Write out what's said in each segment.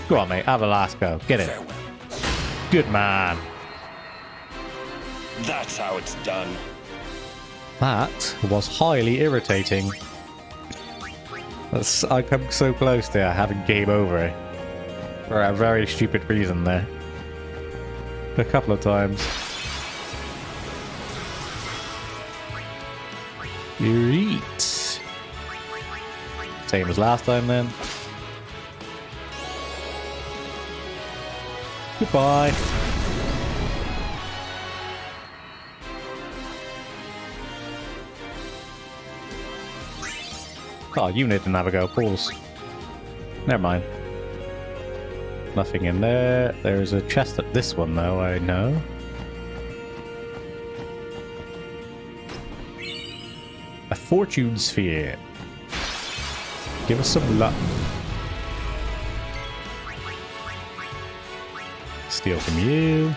Go on, mate. Have a last go. Get it. Farewell. Good man. That's how it's done. That was highly irritating. I come so close to having game over for a very stupid reason there. A couple of times. Eat. Same as last time then. Goodbye. Oh, you didn't have a go. Pause. Never mind. Nothing in there. There's a chest at this one, though, I know. A fortune sphere. Give us some luck. Steal from you.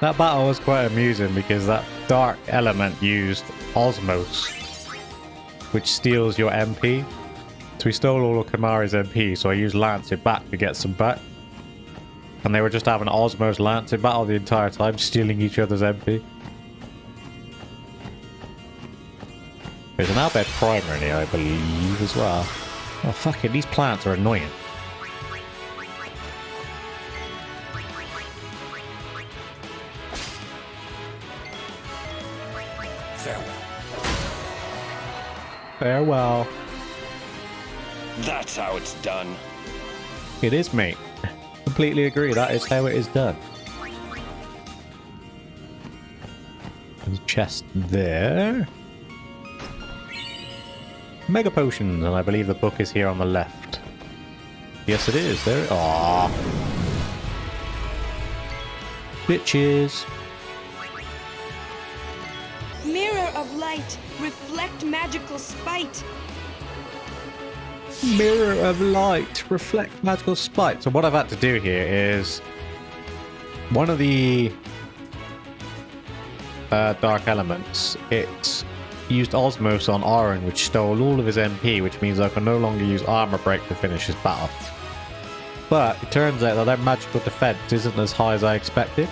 That battle was quite amusing because that dark element used Osmos, which steals your MP. So we stole all of Kamari's MP, so I used Lancer back to get some back. And they were just having Osmos Lancer battle the entire time, stealing each other's MP. There's an Albed Primer in here, I believe, as well. Oh, fuck it, these plants are annoying. Farewell. Farewell. That's how it's done. It is, mate. Completely agree, that is how it is done. There's a chest there. Mega potions, and I believe the book is here on the left. Yes, it is. There. Aww. Bitches. Mirror of light, reflect magical spite. Mirror of light, reflect magical spite. So what I've had to do here is one of the dark elements. It used Osmos on Aaron, which stole all of his MP, which means I can no longer use Armor Break to finish his battle. But it turns out that their magical defense isn't as high as I expected.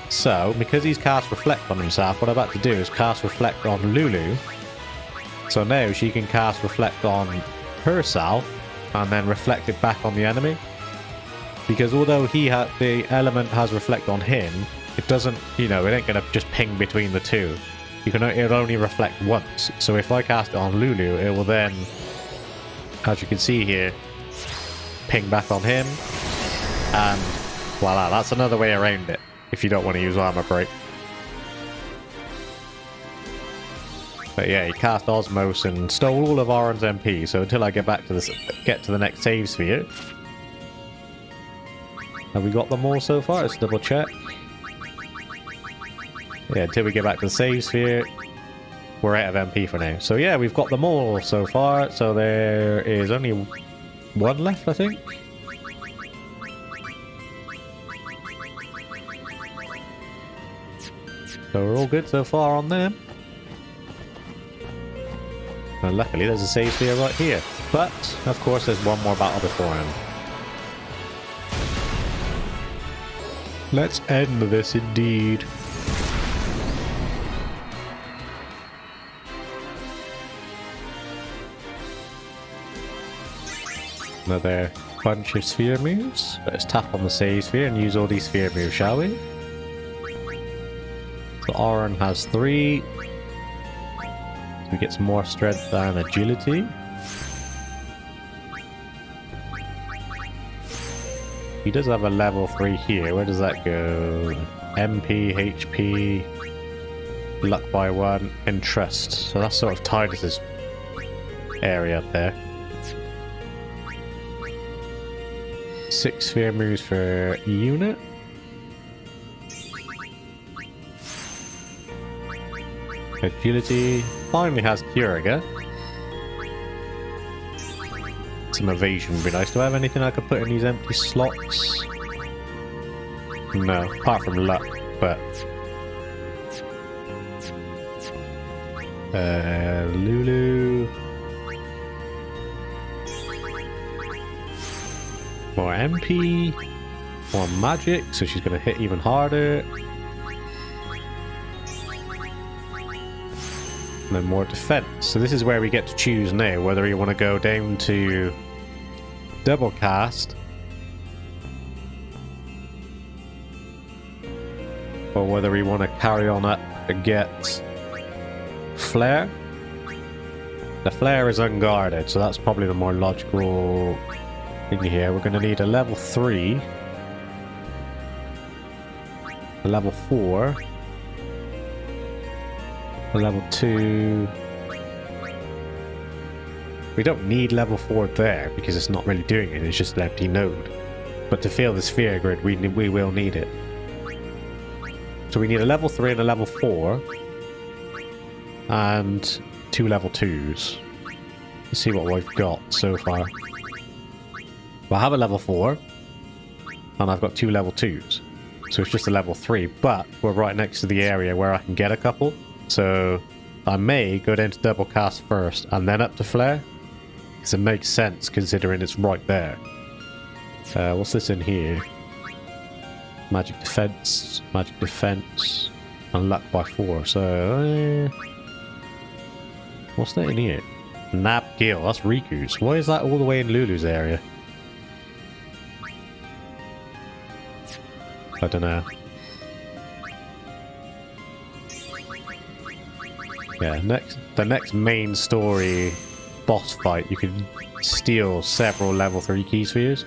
So, because he's cast Reflect on himself, what I've had to do is cast Reflect on Lulu. So now she can cast Reflect on herself and then reflect it back on the enemy. Because although the element has Reflect on him, it doesn't, you know, it ain't gonna just ping between the two. It'll only reflect once. So if I cast it on Lulu, it will then, as you can see here, ping back on him. And voila, that's another way around it if you don't want to use Armor Break. But yeah, he cast Osmos and stole all of Aaron's MP. So until I get to the next save sphere. Have we got them all so far? Let's double check. Yeah, until we get back to the save sphere, we're out of MP for now. So yeah, we've got them all so far. So there is only one left, I think. So we're all good so far on them. And luckily there's a save sphere right here. But, of course, there's one more battle beforehand. Let's end this indeed. Another bunch of sphere moves. Let's tap on the save sphere and use all these sphere moves, shall we? So Aaron has 3. So we get some more strength and agility. He does have a level 3 here. Where does that go? MP, HP, luck by 1, and trust. So that's sort of Titus's area up there. 6 sphere moves for unit. Agility. Finally has Curiga. Some evasion would be nice. Do I have anything I could put in these empty slots? No, apart from luck, but... Lulu... More MP. More magic, so she's going to hit even harder. And then more defense. So this is where we get to choose now whether you want to go down to double cast or whether we want to carry on up and get flare. The flare is unguarded, so that's probably the more logical thing here. We're going to need a level 3, a level 4, a level 2. We don't need level 4 there because it's not really doing it, it's just an empty node. But to fill the sphere grid, we will need it. So we need a level 3 and a level 4. And 2 level 2s. Let's see what we've got so far. Well, I have a level 4. And I've got 2 level 2s. So it's just a level 3. But we're right next to the area where I can get a couple. So I may go down to double cast first and then up to flare. Because it makes sense considering it's right there. What's this in here? Magic defense, and luck by 4. So, what's that in here? Nap Gill, that's Riku's. Why is that all the way in Lulu's area? I don't know. Yeah, the next main story boss fight, you can steal several level 3 key spheres.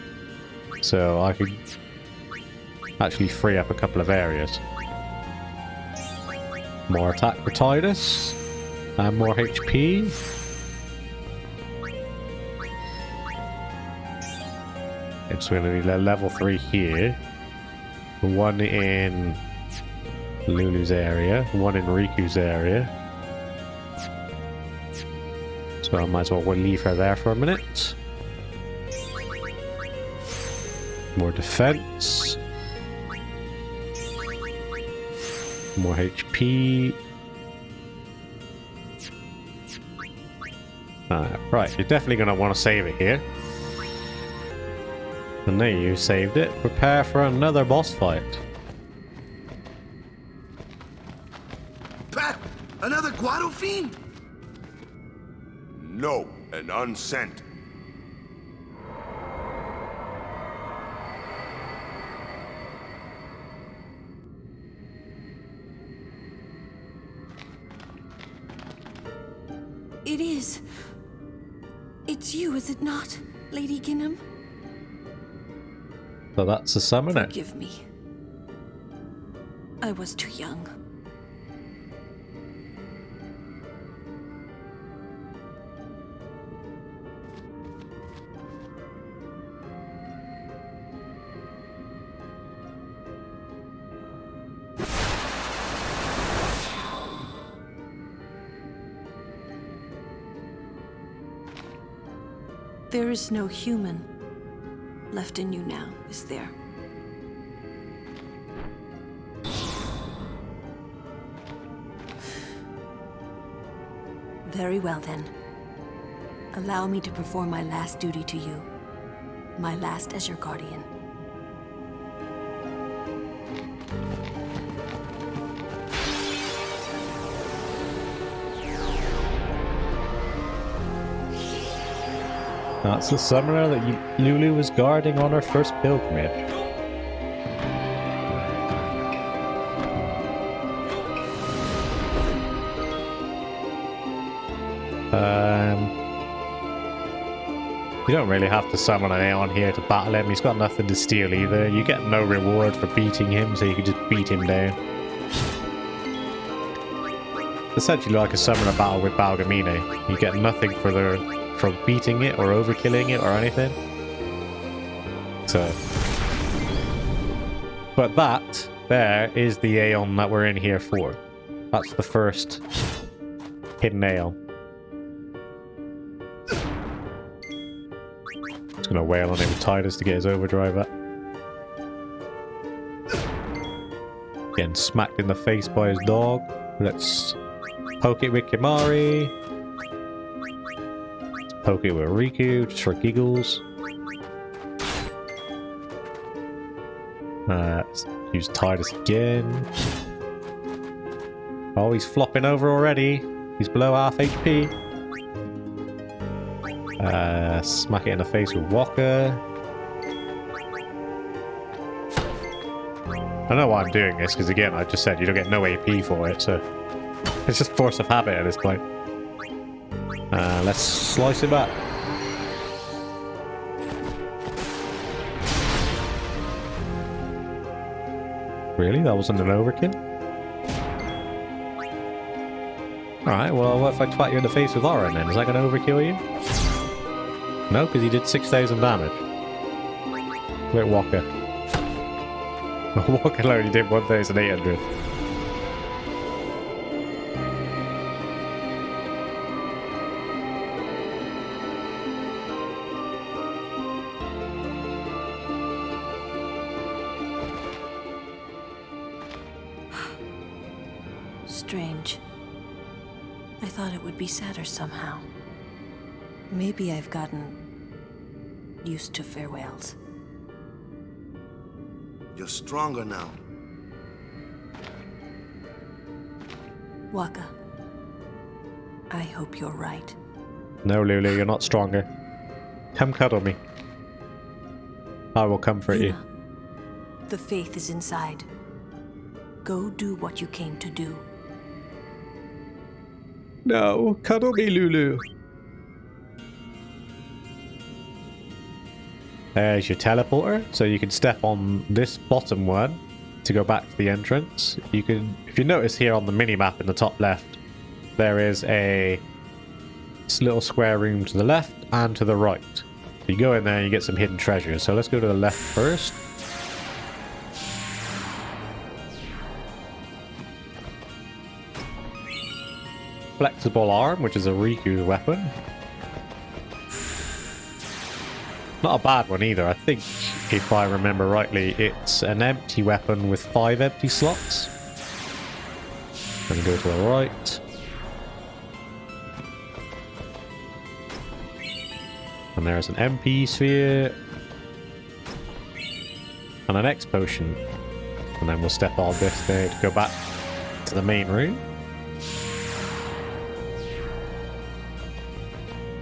So I could actually free up a couple of areas. More attack for Tidus. And more HP. So we're going to need a level 3 here. One in Lulu's area. One in Riku's area. So I might as well leave her there for a minute. More defense. More HP. Right, you're definitely going to want to save it here. And there you saved it. Prepare for another boss fight. Pat! Another Guado fiend? No, an unsent. It is. It's you, is it not, Lady Ginham? So that's a summoner. Forgive me. I was too young. There is no human left in you now, is there? Very well then. Allow me to perform my last duty to you. My last as your guardian. That's the summoner that Lulu was guarding on her first pilgrimage. You don't really have to summon an Aeon here to battle him. He's got nothing to steal either. You get no reward for beating him, so you can just beat him down. Essentially like a summoner battle with Balgamine. You get nothing for beating it or overkilling it or anything. So, but that there is the Aeon that we're in here for. That's the first hidden Aeon. Just gonna wail on him with Tidus to get his overdrive up. Getting smacked in the face by his dog. Let's poke it with Kimari. Poke it with Riku, just for giggles. Use Titus again. Oh, he's flopping over already. He's below half HP. Smack it in the face with Walker. I don't know why I'm doing this, because again, I just said you don't get no AP for it, so it's just force of habit at this point. Let's slice him up. Really? That wasn't an overkill? Alright, well, what if I twat you in the face with Oren then? Is that going to overkill you? No, because he did 6,000 damage. Wait, Walker. Walker alone, he did 1,800. Strange. I thought it would be sadder somehow. Maybe I've gotten used to farewells. You're stronger now. Waka, I hope you're right. No, Lulu, you're not stronger. Come cuddle me. I will comfort you. Luna, the faith is inside. Go do what you came to do. No, cuddle me, Lulu. There's your teleporter, so you can step on this bottom one to go back to the entrance. You can, if you notice here on the mini-map in the top left, there is a little square room to the left and to the right. You go in there and you get some hidden treasures. So let's go to the left first. Flexible arm, which is a Riku's weapon. Not a bad one either. I think, if I remember rightly, it's an empty weapon with 5 empty slots. Then go to the right. And there's an MP sphere. And an X potion. And then we'll step on this there to go back to the main room.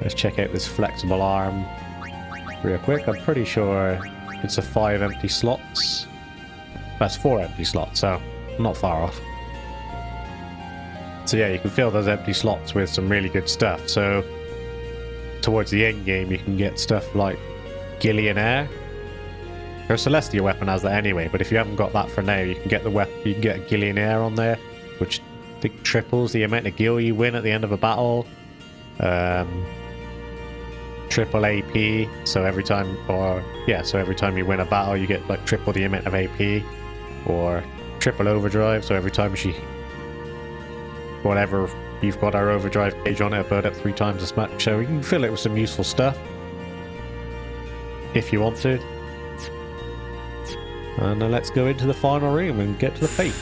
Let's check out this flexible arm real quick. I'm pretty sure it's a 5 empty slots. That's 4 empty slots, so not far off. So yeah, you can fill those empty slots with some really good stuff. So towards the end game, you can get stuff like Gillian Air. Her Celestia weapon has that anyway, but if you haven't got that for now, you can get the weapon. You can get a Gillian Air on there, which I think triples the amount of gil you win at the end of a battle. Triple AP, so every time, so every time you win a battle, you get like triple the amount of AP, or triple overdrive. So every time whatever you've got our overdrive gauge on it, burn up 3 times as much. So you can fill it with some useful stuff if you want to. And then let's go into the final room and get to the fate.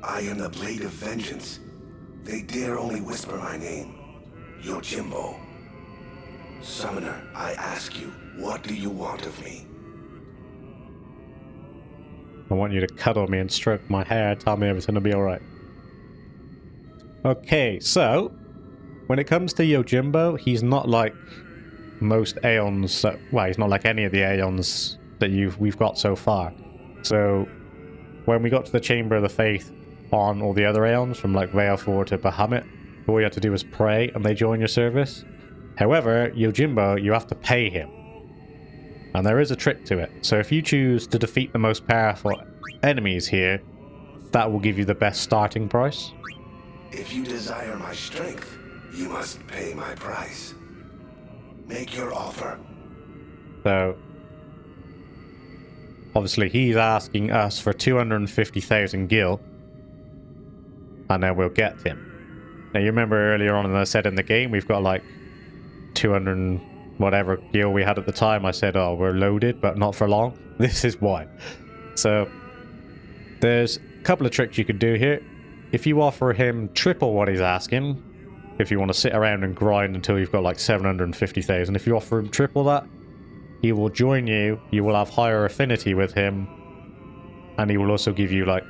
I am the blade of vengeance. They dare only whisper my name. Yojimbo. Summoner, I ask you, what do you want of me? I want you to cuddle me and stroke my hair, tell me everything will be alright. Okay, so when it comes to Yojimbo, he's not like most Aeons well, he's not like any of the Aeons that we've got so far. So when we got to the Chamber of the Faith on all the other Aeons, from like Vale 4 to Bahamut, all you had to do was pray and they join your service. However, Yojimbo, you have to pay him. And there is a trick to it. So if you choose to defeat the most powerful enemies here, that will give you the best starting price. If you desire my strength, you must pay my price. Make your offer. So, obviously he's asking us for 250,000 gil, and then we'll get him. Now you remember earlier on, I said in the game, we've got like 200 and whatever gil we had at the time. I said, oh, we're loaded, but not for long. This is why. So, there's a couple of tricks you could do here. If you offer him triple what he's asking, if you want to sit around and grind until you've got like 750,000, if you offer him triple that, he will join you, you will have higher affinity with him, and he will also give you like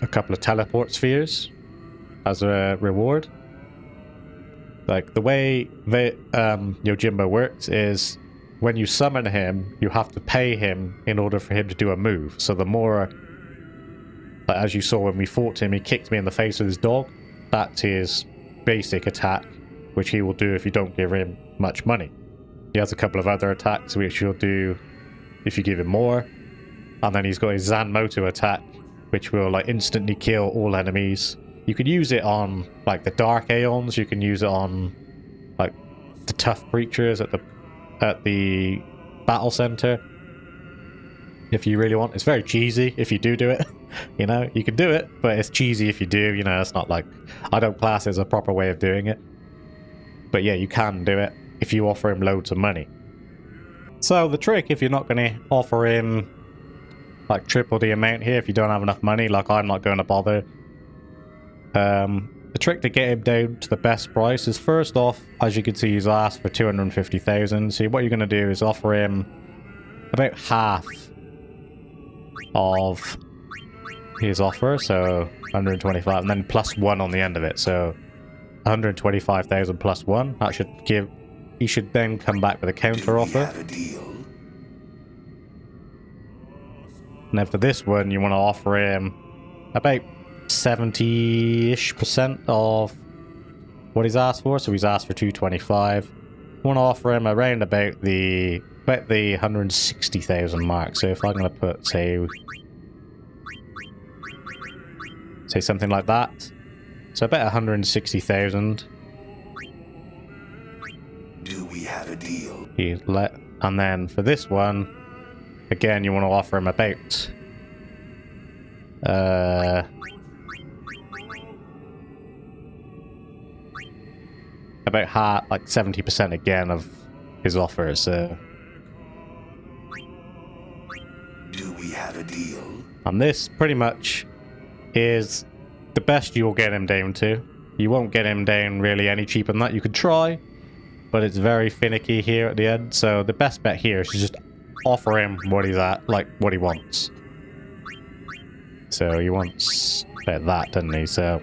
a couple of teleport spheres as a reward. Like the way Yojimbo works is when you summon him, you have to pay him in order for him to do a move. So the more, like as you saw when we fought him, he kicked me in the face with his dog. That's his basic attack, which he will do if you don't give him much money. He has a couple of other attacks which he'll do if you give him more. And then he's got his Zanmoto attack, which will like instantly kill all enemies. You could use it on like the Dark Aeons, you can use it on like the tough creatures at the battle center. If you really want. It's very cheesy if you do it. You know, you can do it, but it's cheesy if you do. You know, it's not like, I don't class it as a proper way of doing it. But yeah, you can do it if you offer him loads of money. So the trick, if you're not going to offer him like triple the amount here, if you don't have enough money, like I'm not going to bother. The trick to get him down to the best price is, first off, as you can see, he's asked for 250,000. So what you're going to do is offer him about half of his offer, so 125, and then plus 1 on the end of it, so 125,000 plus 1. That should give, he should then come back with a counter offer. Have a deal? And then for this one, you want to offer him about 70-ish% of what he's asked for. So he's asked for 225. You want to offer him around about the 160,000 mark. So if I'm going to put, say something like that. So about 160,000. Do we have a deal? And then for this one, again, you want to offer him about half, like 70% again of his offer. So do we have a deal? And this pretty much is the best you'll get him down to. You won't get him down really any cheaper than that. You could try, but it's very finicky here at the end. So the best bet here is to just offer him what he's at, like what he wants. So he wants about that, doesn't he? So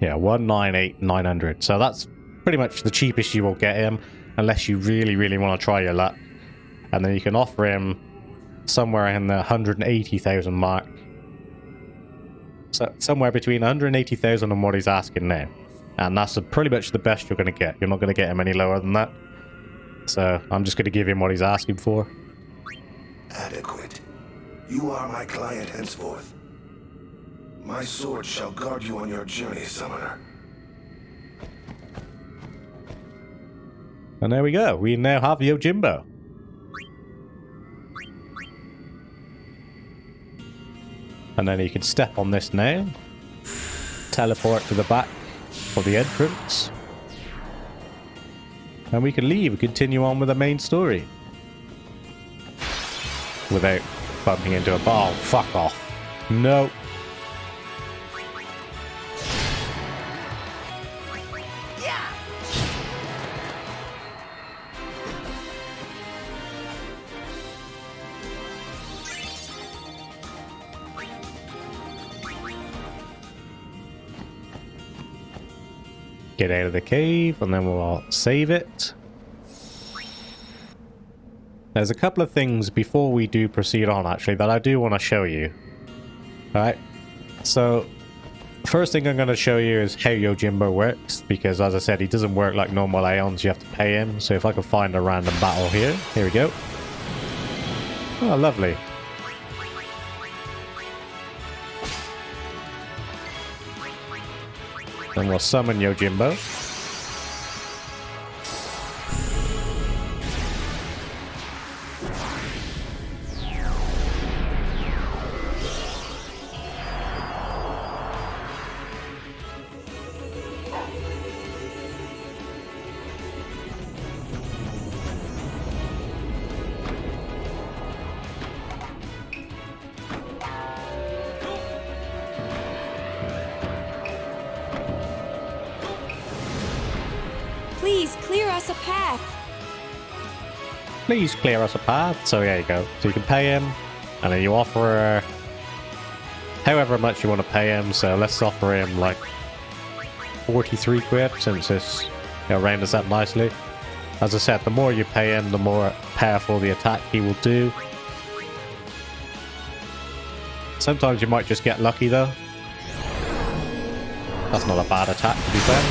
yeah, 198,900. So that's pretty much the cheapest you will get him, unless you really, really want to try your luck. And then you can offer him somewhere in the 180,000 mark. So somewhere between 180,000 and what he's asking now. And that's pretty much the best you're going to get. You're not going to get him any lower than that. So I'm just going to give him what he's asking for. Adequate. You are my client henceforth. My sword shall guard you on your journey, summoner. And there we go. We now have Yojimbo. And then you can step on this now. Teleport to the back of the entrance. And we can leave and continue on with the main story. Without bumping into a ball. Fuck off. No. Get out of the cave, and then we'll save it. There's a couple of things before we do proceed on, actually, that I do want to show you. Alright? So, first thing I'm going to show you is how Yojimbo works, because as I said, he doesn't work like normal Aeons, you have to pay him. So if I can find a random battle here we go. Oh, lovely. Then we'll summon Yojimbo. Please clear us a path. Please clear us a path. So there you go. So you can pay him, and then you offer however much you want to pay him. So let's offer him like 43 quid, since it's round us up nicely. As I said, the more you pay him, the more powerful the attack he will do. Sometimes you might just get lucky though. That's not a bad attack, to be fair.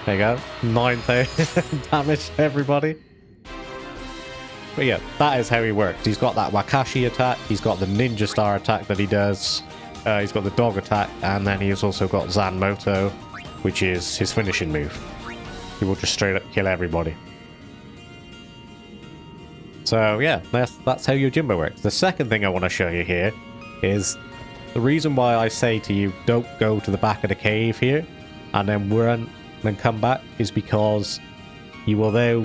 There you go. 9,000 damage to everybody. But yeah, that is how he works. He's got that Wakashi attack. He's got the Ninja Star attack that he does. He's got the dog attack. And then he's also got Zanmoto, which is his finishing move. He will just straight up kill everybody. So yeah, that's how Yojimbo works. The second thing I want to show you here is the reason why I say to you, don't go to the back of the cave here and then run and come back, is because you will now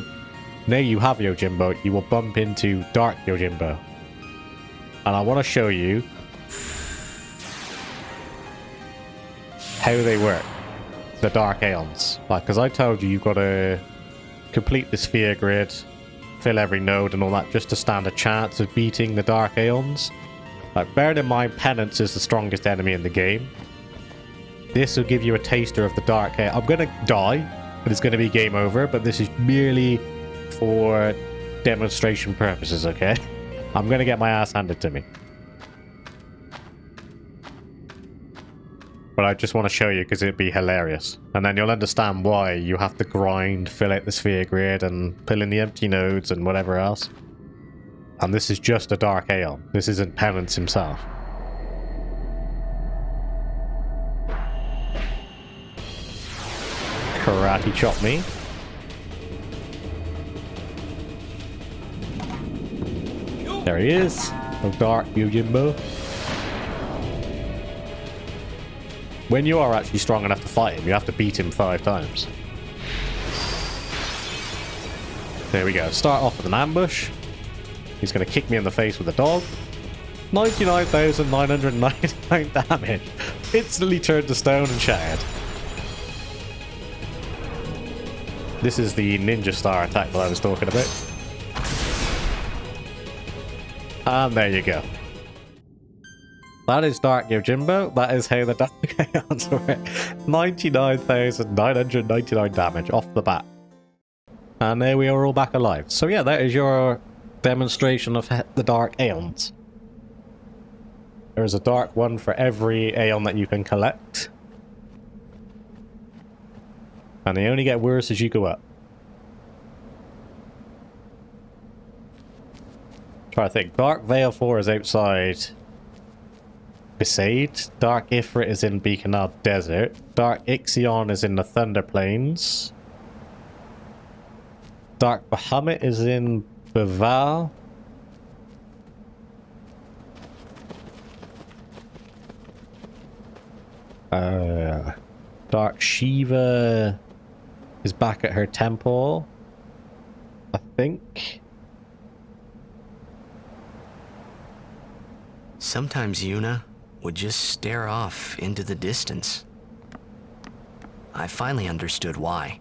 you have Yojimbo, you will bump into Dark Yojimbo. And I want to show you how they work, the Dark Aeons. Like, because I told you, you've got to complete the sphere grid, fill every node and all that, just to stand a chance of beating the Dark Aeons. Like, bearing in mind, Penance is the strongest enemy in the game. This will give you a taster of the Dark Aeon. I'm going to die, but it's going to be game over, but this is merely for demonstration purposes, okay? I'm going to get my ass handed to me. But I just want to show you because it'd be hilarious. And then you'll understand why you have to grind, fill out the sphere grid, and fill in the empty nodes and whatever else. And this is just a Dark Aeon. This isn't Penance himself. Karate chop me. There he is. Oh, Dark Yojimbo. When you are actually strong enough to fight him, you have to beat him 5 times. There we go. Start off with an ambush. He's going to kick me in the face with a dog. 99,999 damage. Instantly turned to stone and shattered. This is the Ninja Star attack that I was talking about. And there you go. That is Dark Yojimbo. That is how the Dark Aeons work. 99,999 damage off the bat. And there we are, all back alive. So yeah, that is your demonstration of the Dark Aeons. There is a dark one for every Aeon that you can collect. And they only get worse as you go up. Try to think. Dark Veil 4 is outside Besaid. Dark Ifrit is in Beacon Desert. Dark Ixion is in the Thunder Plains. Dark Bahamut is in Baval. Dark Shiva is back at her temple, I think. Sometimes Yuna would just stare off into the distance. I finally understood why.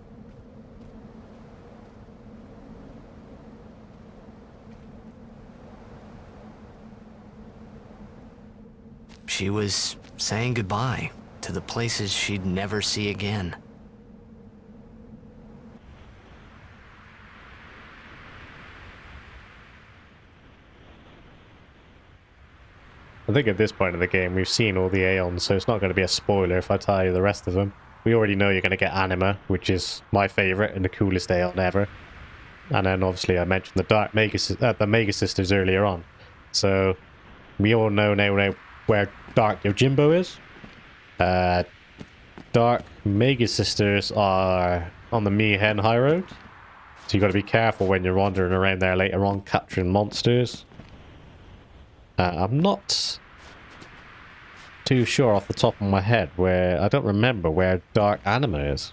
She was saying goodbye to the places she'd never see again. I think at this point of the game, we've seen all the Aeons, so it's not going to be a spoiler if I tell you the rest of them. We already know you're going to get Anima, which is my favourite and the coolest Aeon ever. And then obviously I mentioned the the Mega Sisters earlier on. So we all know now where Dark Yojimbo is. Dark Mega Sisters are on the Mihen High Road. So you got to be careful when you're wandering around there later on capturing monsters. I'm not too sure off the top of my head where... I don't remember where Dark Anima is.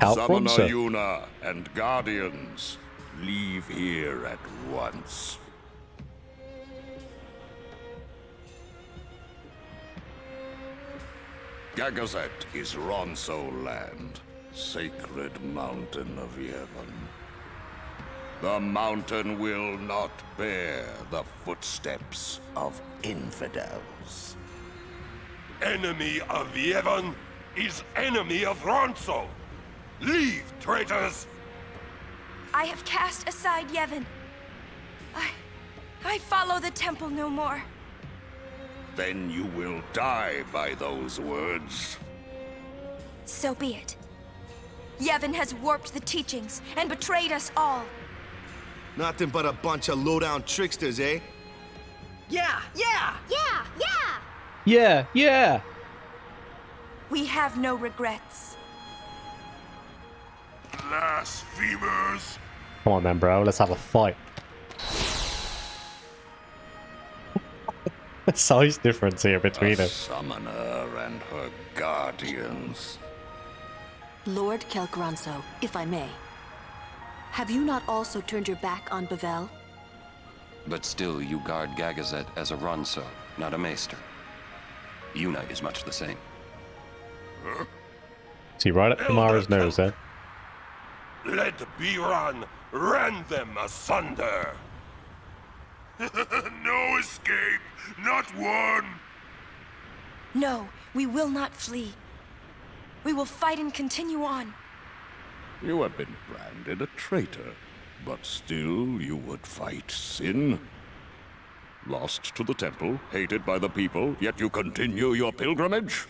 Summoner Ronso. Yuna and Guardians, leave here at once. Gagazet is Ronso land, sacred mountain of Yevon. The mountain will not bear the footsteps of infidels. Enemy of Yevon is enemy of Ronso. Leave, traitors! I have cast aside Yevon. I follow the temple no more. Then you will die by those words. So be it. Yevon has warped the teachings and betrayed us all. Nothing but a bunch of low-down tricksters, eh? Yeah, yeah! Yeah, yeah! Yeah, yeah! We have no regrets. Blasphemers! Come on then, bro. Let's have a fight. The size difference here between A them. summoner and her guardians. Lord Ronso, if I may. Have you not also turned your back on Bavel? But still, you guard Gagazet as a Ronso, not a Maester. Yuna is much the same. See, right up Kamara's nose, eh? Let Biran rend them asunder! No escape! Not one! No, we will not flee. We will fight and continue on. You have been branded a traitor, but still you would fight sin. Lost to the temple, hated by the people, yet you continue your pilgrimage?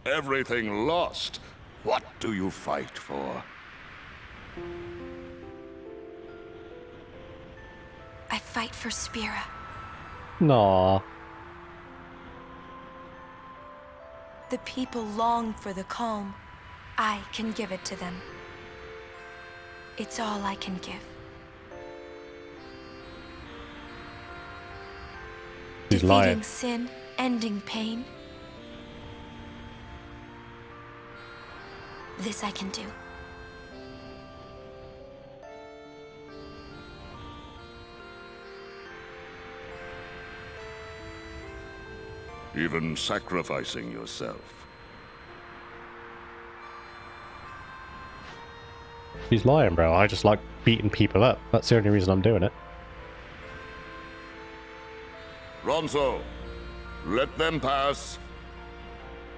Everything lost. What do you fight for? I fight for Spira. Nah. The people long for the calm. I can give it to them. It's all I can give. He's Defeating lying. sin, ending pain. This I can do. Even sacrificing yourself. He's lying, bro. I just like beating people up. That's the only reason I'm doing it. Ronso, let them pass.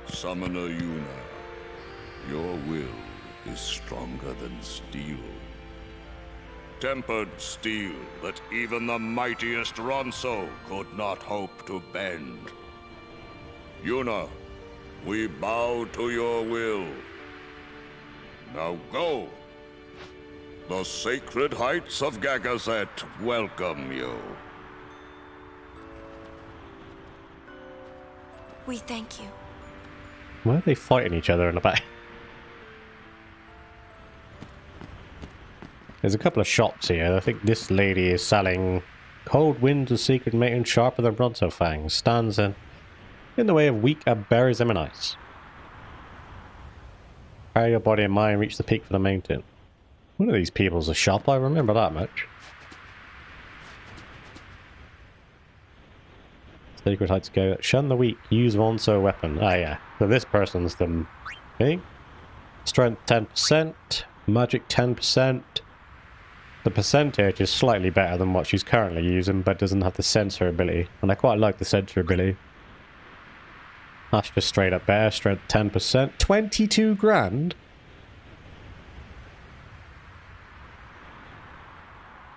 Summoner Yuna, your will is stronger than steel. Tempered steel that even the mightiest Ronso could not hope to bend. Yuna, we bow to your will. Now go. The sacred heights of Gagazet welcome you. We thank you. Why are they fighting each other in the back? There's a couple of shops here. I think this lady is selling cold winds of secret mating sharper than Ronso fangs. Stands in the way of weak berries and ice. Carry your body and mind, reach the peak for the mountain. One of these people's a shop, I remember that much. Sacred heights go. Shun the weak, use Ronso weapon. Ah yeah. So this person's the thing. Strength 10%, magic 10%. The percentage is slightly better than what she's currently using, but doesn't have the sensor ability. And I quite like the sensor ability. That's just straight up better. Strength 10%. 22 grand?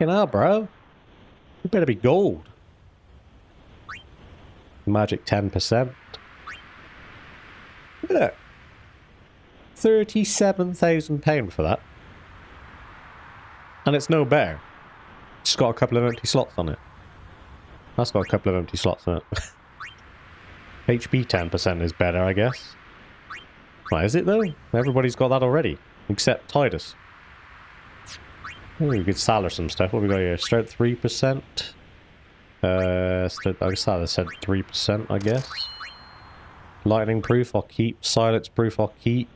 You know, bro. You better be gold. Magic 10%. Look at that. £37,000 for that. And it's no better. It's got a couple of empty slots on it. That's got a couple of empty slots on it. HP 10% is better, I guess. Why is it though? Everybody's got that already. Except Titus. Oh, we could sell her some stuff. What we got here? Strength 3%. I guess that said 3%, I guess. Lightning proof, I'll keep. Silence proof, I'll keep.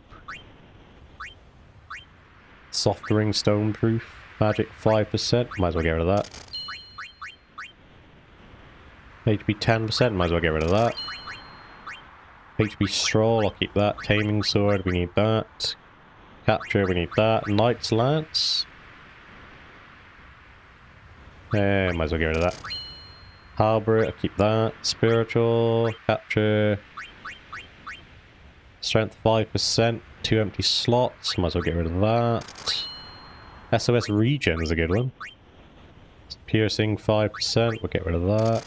Soft ring, stone proof. Magic 5%. Might as well get rid of that. HP 10%. Might as well get rid of that. HP straw, I'll keep that. Taming sword, we need that. Capture, we need that. Knight's lance. Might as well get rid of that. Halberd, I'll keep that. Spiritual, capture. Strength 5%. 2 empty slots. Might as well get rid of that. SOS regen is a good one. Piercing 5%. We'll get rid of that.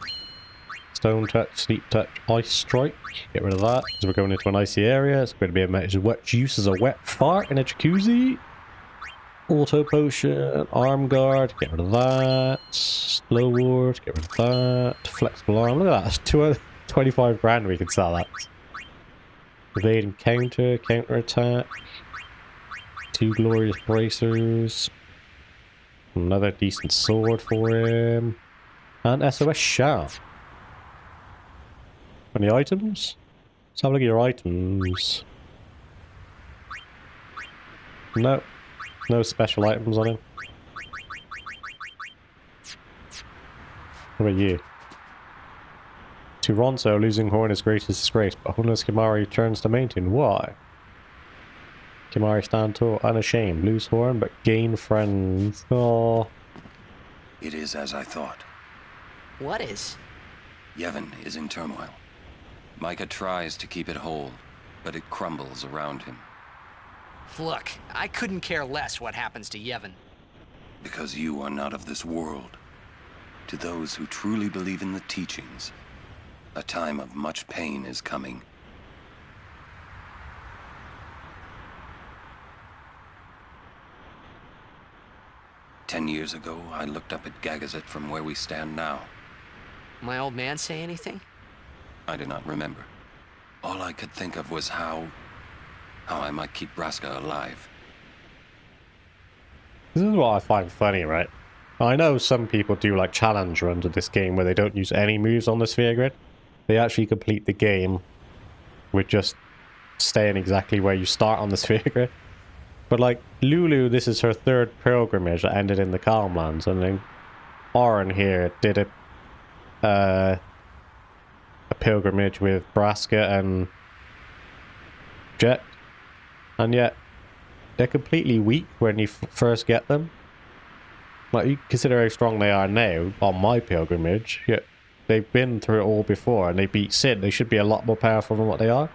Stone touch, sleep touch, ice strike. Get rid of that. Because we're going into an icy area. It's going to be as wet juice as a wet fart in a jacuzzi. Auto potion, arm guard. Get rid of that. Slow ward. Get rid of that. Flexible arm. Look at that. That's 225 grand. We can sell that. Evade and counter. Counter attack. 2 glorious bracers. Another decent sword for him. And SOS shaft. Any items? Let's have a look at your items. No. No special items on him. What about you? To Ronso, losing Horn is greatest disgrace, but Hunless Kimari returns to maintain. Why? Kimari stand tall, unashamed. Lose Horn, but gain friends. Oh. It is as I thought. What is? Yevon is in turmoil. Micah tries to keep it whole, but it crumbles around him. Look, I couldn't care less what happens to Yevon. Because you are not of this world. To those who truly believe in the teachings, a time of much pain is coming. Ten years ago, I looked up at Gagazet from where we stand now. My old man say anything? I do not remember. All I could think of was how I might keep Braska alive. This is what I find funny, right? I know some people do like challenge runs of this game where they don't use any moves on the sphere grid. They actually complete the game with just staying exactly where you start on the sphere grid. But like Lulu, this is her 3rd pilgrimage that ended in the Calmlands, and then Oren here did a pilgrimage with Braska and Jet, and yet they're completely weak when you first get them. Like, you consider how strong they are now on my pilgrimage, yet they've been through it all before and they beat Sid. They should be a lot more powerful than what they are.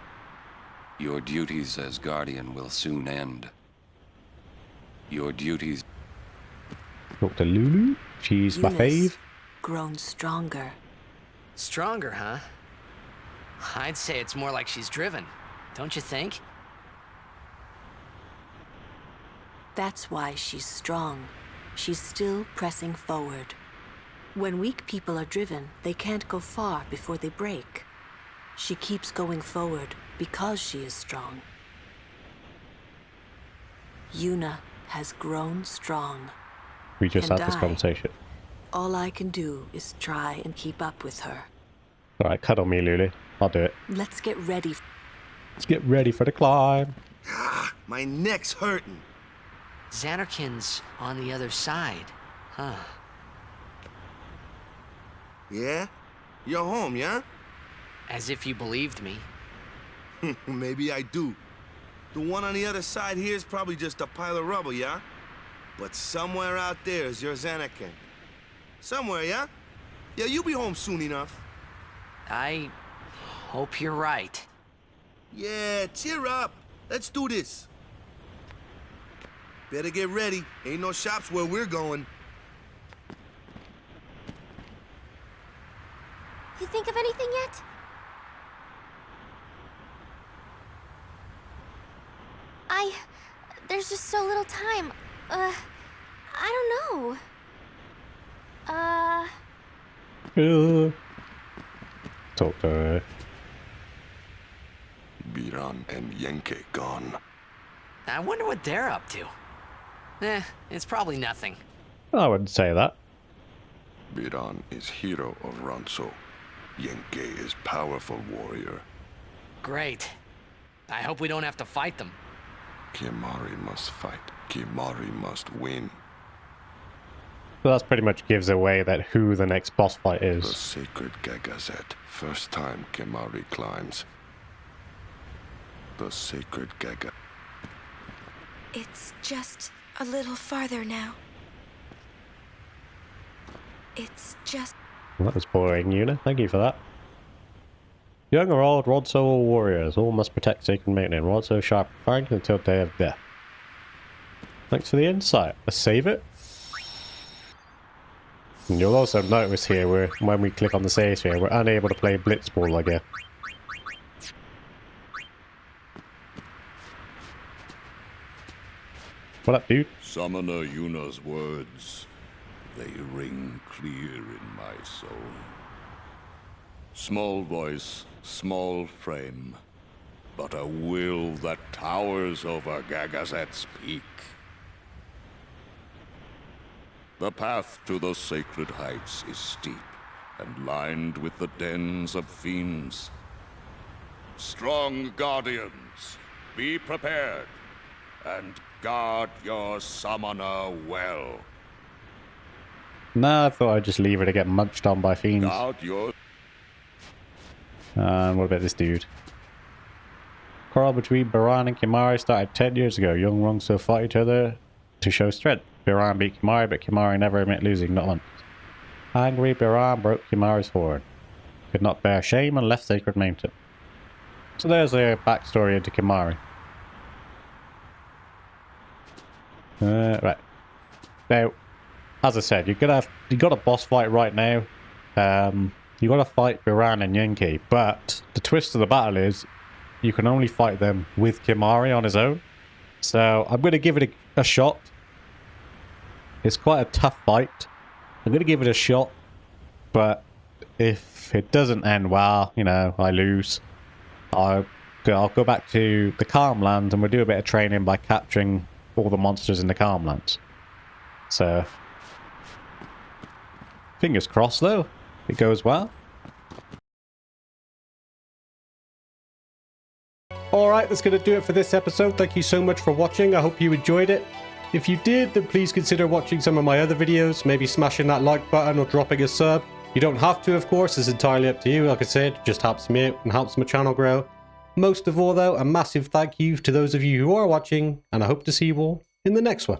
Your duties as Guardian will soon end. Your duties... Talk to Lulu. She's my fave. Grown stronger. Stronger, huh? I'd say it's more like she's driven, don't you think? That's why she's strong. She's still pressing forward. When weak people are driven, they can't go far before they break. She keeps going forward because she is strong. Yuna has grown strong. We just And had this conversation. All I can do is try and keep up with her. Alright, cuddle me, Lulu. I'll do it. Let's get ready. Let's get ready for the climb. My neck's hurting. Xanarkin's on the other side, huh? Yeah? You're home, yeah? As if you believed me. Maybe I do. The one on the other side here is probably just a pile of rubble, yeah? But somewhere out there is your Xanakin. Somewhere, yeah? Yeah, you'll be home soon enough. I hope you're right. Yeah, cheer up. Let's do this. Better get ready. Ain't no shops where we're going. You think of anything yet? There's just so little time. I don't know. Talk to her. Biran and Yenke gone. I wonder what they're up to. It's probably nothing. I wouldn't say that. Biran is hero of Ronso. Yenke is powerful warrior. Great. I hope we don't have to fight them. Kimari must fight. Kimari must win. So that pretty much gives away that who the next boss fight The is. sacred Gagazet. First time Kimari climbs. The sacred Gaga. It's just a little farther now. It's just... Well, that was boring, Una. Thank you for that. Young or old, Ronso or warriors, all must protect sacred maiden. Ronso sharp fang until day of death. Thanks for the insight. Let's save it. And you'll also notice here when we click on the save here, we're unable to play blitzball again. What up, dude? Summoner Yuna's words, they ring clear in my soul. Small voice, small frame, but a will that towers over Gagazet's peak. The path to the sacred heights is steep and lined with the dens of fiends. Strong guardians, be prepared, and guard your summoner well. Nah, I thought I'd just leave her to get munched on by fiends. Guard your... And what about this dude? Quarrel between Biran and Kimari started 10 years ago. Young Ronso fought each other to show strength. Biran beat Kimari, but Kimari never admit losing, not once. Angry, Biran broke Kimari's horn. Could not bear shame and left Sacred Mountain. So there's their backstory into Kimari. Right. Now, as I said, you got a boss fight right now. You got to fight Biran and Yenke, but the twist of the battle is you can only fight them with Kimari on his own. So I'm going to give it a shot. It's quite a tough fight. I'm going to give it a shot, but if it doesn't end well, you know, I lose. I'll go back to the Calm Lands and we'll do a bit of training by capturing all the monsters in the Calm Lands. So, fingers crossed though, it goes well. Alright, that's going to do it for this episode. Thank you so much for watching. I hope you enjoyed it. If you did, then please consider watching some of my other videos, maybe smashing that like button or dropping a sub. You don't have to, of course, it's entirely up to you. Like I said, it just helps me out and helps my channel grow. Most of all though, a massive thank you to those of you who are watching, and I hope to see you all in the next one.